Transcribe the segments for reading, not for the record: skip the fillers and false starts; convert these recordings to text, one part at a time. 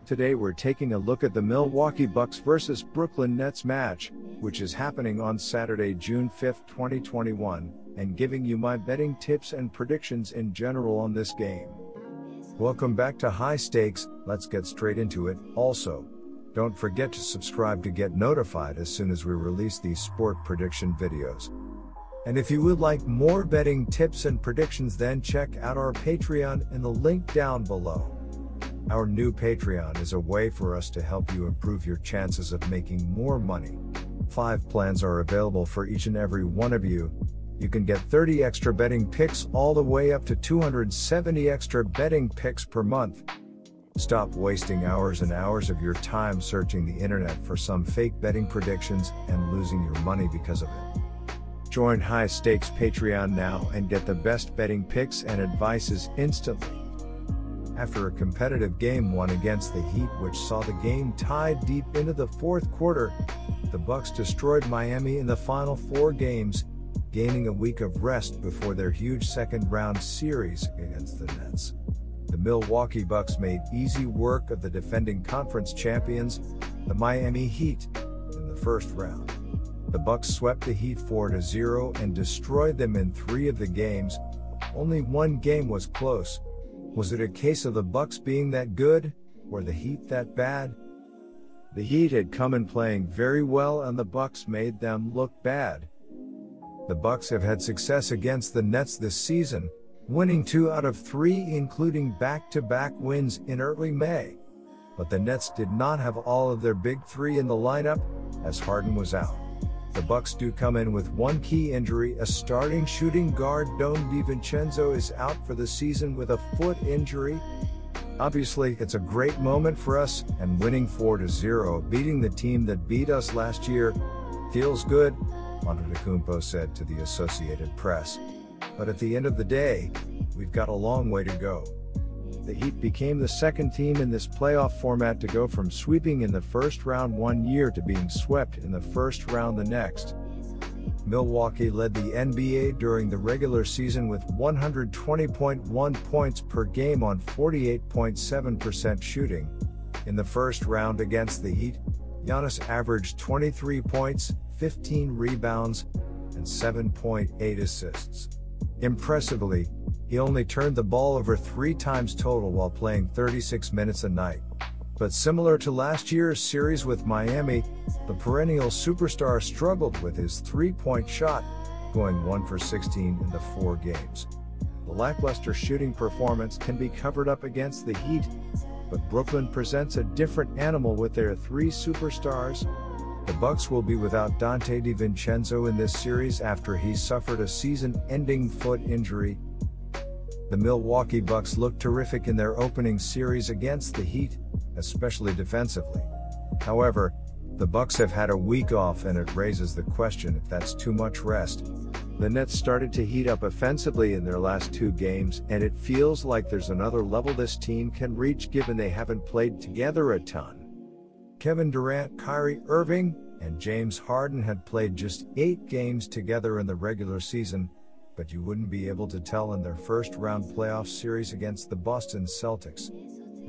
Today we're taking a look at the Milwaukee Bucks vs Brooklyn Nets match, which is happening on Saturday, June 5, 2021, and giving you my betting tips and predictions in general on this game. Welcome back to High Stakes. Let's get straight into it. Also, don't forget to subscribe to get notified as soon as we release these sport prediction videos. And if you would like more betting tips and predictions, then check out our Patreon in the link down below. Our new Patreon is a way for us to help you improve your chances of making more money. 5 plans are available for each and every one of you. You can get 30 extra betting picks all the way up to 270 extra betting picks per month. Stop wasting hours and hours of your time searching the internet for some fake betting predictions and losing your money because of it. Join High Stakes Patreon now and get the best betting picks and advices instantly. After a competitive Game 1 against the Heat, which saw the game tied deep into the fourth quarter, the Bucks destroyed Miami in the final 4 games, gaining a week of rest before their huge second-round series against the Nets. The Milwaukee Bucks made easy work of the defending conference champions, the Miami Heat, in the first round. The Bucks swept the Heat 4-0 and destroyed them in 3 of the games. Only one game was close. Was it a case of the Bucks being that good, or the Heat that bad? The Heat had come in playing very well and the Bucks made them look bad. The Bucks have had success against the Nets this season, winning 2 out of 3, including back-to-back wins in early May. But the Nets did not have all of their big 3 in the lineup, as Harden was out. The Bucks do come in with one key injury. A starting shooting guard, Donte DiVincenzo, is out for the season with a foot injury. Obviously, it's a great moment for us, and winning 4-0, beating the team that beat us last year, feels good, Antetokounmpo said to the Associated Press. But at the end of the day, we've got a long way to go. The Heat became the second team in this playoff format to go from sweeping in the first round one year to being swept in the first round the next. Milwaukee led the NBA during the regular season with 120.1 points per game on 48.7% shooting. In the first round against the Heat, Giannis averaged 23 points, 15 rebounds, and 7.8 assists. Impressively, he only turned the ball over 3 times total while playing 36 minutes a night. But similar to last year's series with Miami, the perennial superstar struggled with his 3-point shot, going 1 for 16 in the 4 games. The lackluster shooting performance can be covered up against the Heat, but Brooklyn presents a different animal with their 3 superstars. The Bucks will be without Donte DiVincenzo in this series after he suffered a season-ending foot injury. The Milwaukee Bucks looked terrific in their opening series against the Heat, especially defensively. However, the Bucks have had a week off and it raises the question if that's too much rest. The Nets started to heat up offensively in their last 2 games, and it feels like there's another level this team can reach given they haven't played together a ton. Kevin Durant, Kyrie Irving, and James Harden had played just 8 games together in the regular season, but you wouldn't be able to tell in their first-round playoff series against the Boston Celtics.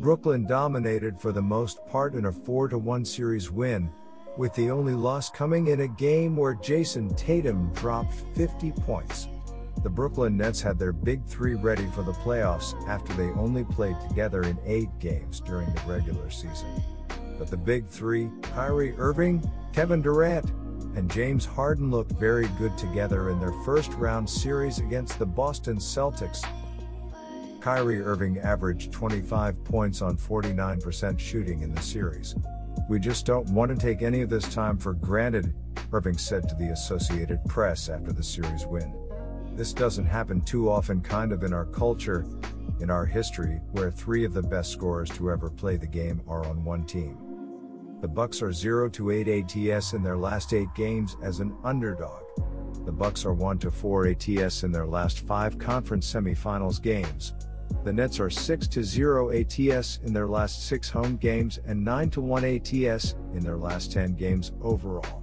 Brooklyn dominated for the most part in a 4-1 series win, with the only loss coming in a game where Jason Tatum dropped 50 points. The Brooklyn Nets had their big 3 ready for the playoffs after they only played together in 8 games during the regular season. But the big 3, Kyrie Irving, Kevin Durant, and James Harden looked very good together in their first-round series against the Boston Celtics. Kyrie Irving averaged 25 points on 49% shooting in the series. "We just don't want to take any of this time for granted," Irving said to the Associated Press after the series win. "This doesn't happen too often kind of in our culture, in our history, where 3 of the best scorers to ever play the game are on one team." The Bucks are 0-8 ATS in their last 8 games as an underdog. The Bucks are 1-4 ATS in their last 5 conference semifinals games. The Nets are 6-0 ATS in their last 6 home games and 9-1 ATS in their last 10 games overall.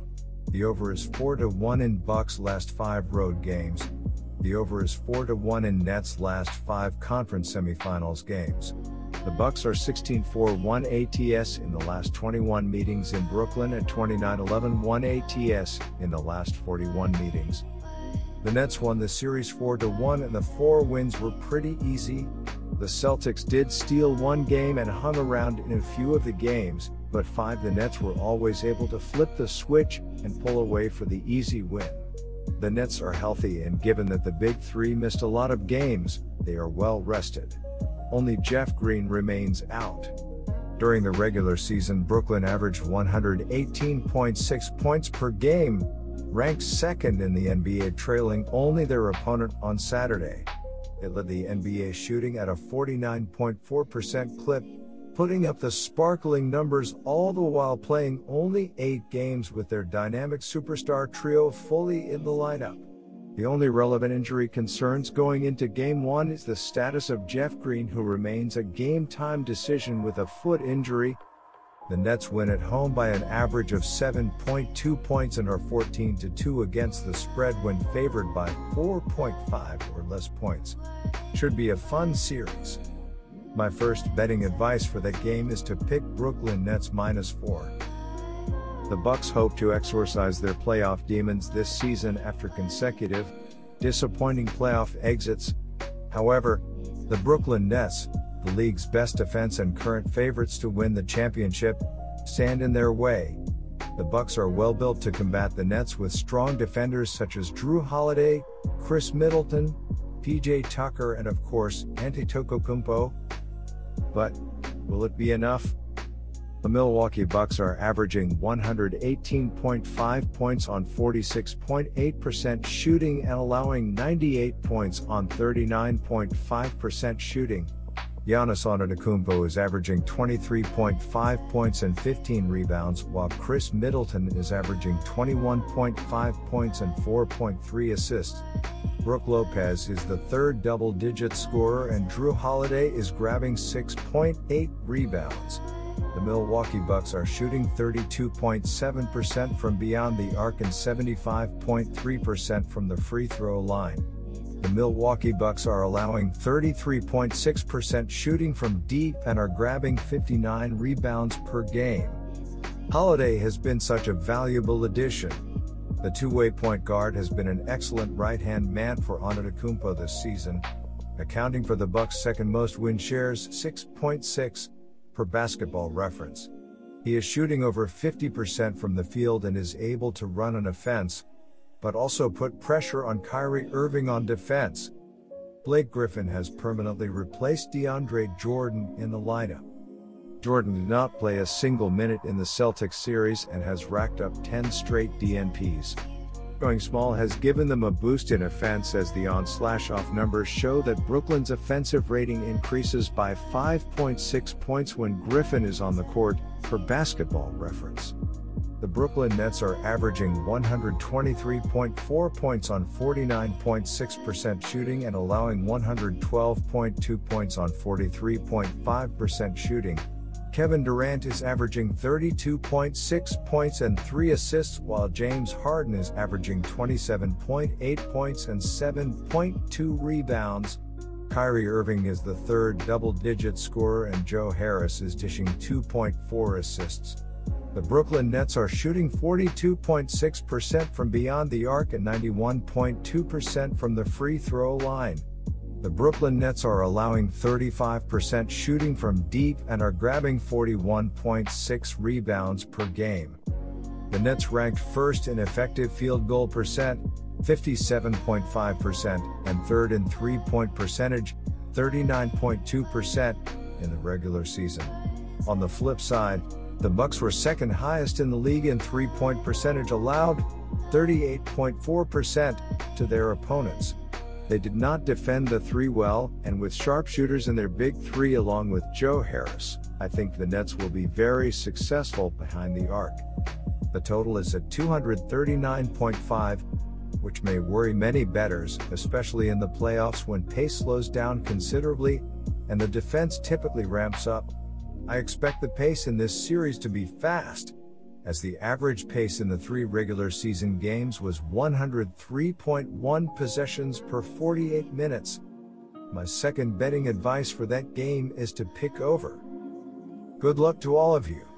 The over is 4-1 in Bucks' last 5 road games. The over is 4-1 in Nets' last 5 conference semifinals games. The Bucks are 16-4-1 ATS in the last 21 meetings in Brooklyn and 29-11-1 ATS in the last 41 meetings. The Nets won the series 4-1 and the 4 wins were pretty easy. The Celtics did steal one game and hung around in a few of the games, but 5 the Nets were always able to flip the switch and pull away for the easy win. The Nets are healthy, and given that the Big Three missed a lot of games, they are well rested. Only Jeff Green remains out. During the regular season, Brooklyn averaged 118.6 points per game, ranked second in the NBA, trailing only their opponent on Saturday. It led the NBA shooting at a 49.4% clip, putting up the sparkling numbers all the while playing only 8 games with their dynamic superstar trio fully in the lineup. The only relevant injury concerns going into Game 1 is the status of Jeff Green, who remains a game-time decision with a foot injury. The Nets win at home by an average of 7.2 points and are 14-2 against the spread when favored by 4.5 or less points. Should be a fun series. My first betting advice for that game is to pick Brooklyn Nets -4. The Bucks hope to exorcise their playoff demons this season after consecutive, disappointing playoff exits. However, the Brooklyn Nets, the league's best defense and current favorites to win the championship, stand in their way. The Bucks are well built to combat the Nets with strong defenders such as Jrue Holiday, Chris Middleton, PJ Tucker and of course, Antetokounmpo. But, will it be enough? The Milwaukee Bucks are averaging 118.5 points on 46.8% shooting and allowing 98 points on 39.5% shooting. Giannis Antetokounmpo is averaging 23.5 points and 15 rebounds, while Chris Middleton is averaging 21.5 points and 4.3 assists. Brook Lopez is the third double-digit scorer and Jrue Holiday is grabbing 6.8 rebounds. The Milwaukee Bucks are shooting 32.7% from beyond the arc and 75.3% from the free throw line. The Milwaukee Bucks are allowing 33.6% shooting from deep and are grabbing 59 rebounds per game. Holiday has been such a valuable addition. The two-way point guard has been an excellent right-hand man for Antetokounmpo this season, accounting for the Bucks' second most win shares, 6.6. per Basketball Reference. He is shooting over 50% from the field and is able to run an offense, but also put pressure on Kyrie Irving on defense. Blake Griffin has permanently replaced DeAndre Jordan in the lineup. Jordan did not play a single minute in the Celtics series and has racked up 10 straight DNPs. Going small has given them a boost in offense as the on/off numbers show that Brooklyn's offensive rating increases by 5.6 points when Griffin is on the court, per Basketball Reference. The Brooklyn Nets are averaging 123.4 points on 49.6% shooting and allowing 112.2 points on 43.5% shooting. Kevin Durant is averaging 32.6 points and 3 assists, while James Harden is averaging 27.8 points and 7.2 rebounds. Kyrie Irving is the third double-digit scorer and Joe Harris is dishing 2.4 assists. The Brooklyn Nets are shooting 42.6% from beyond the arc and 91.2% from the free throw line. The Brooklyn Nets are allowing 35% shooting from deep and are grabbing 41.6 rebounds per game. The Nets ranked first in effective field goal percent, 57.5%, and third in three-point percentage, 39.2%, in the regular season. On the flip side, the Bucks were second highest in the league in three-point percentage allowed, 38.4%, to their opponents. They did not defend the three well, and with sharpshooters in their big three along with Joe Harris, I think the Nets will be very successful behind the arc. The total is at 239.5, which may worry many bettors, especially in the playoffs when pace slows down considerably, and the defense typically ramps up. I expect the pace in this series to be fast, as the average pace in the 3 regular season games was 103.1 possessions per 48 minutes. My second betting advice for that game is to pick over. Good luck to all of you.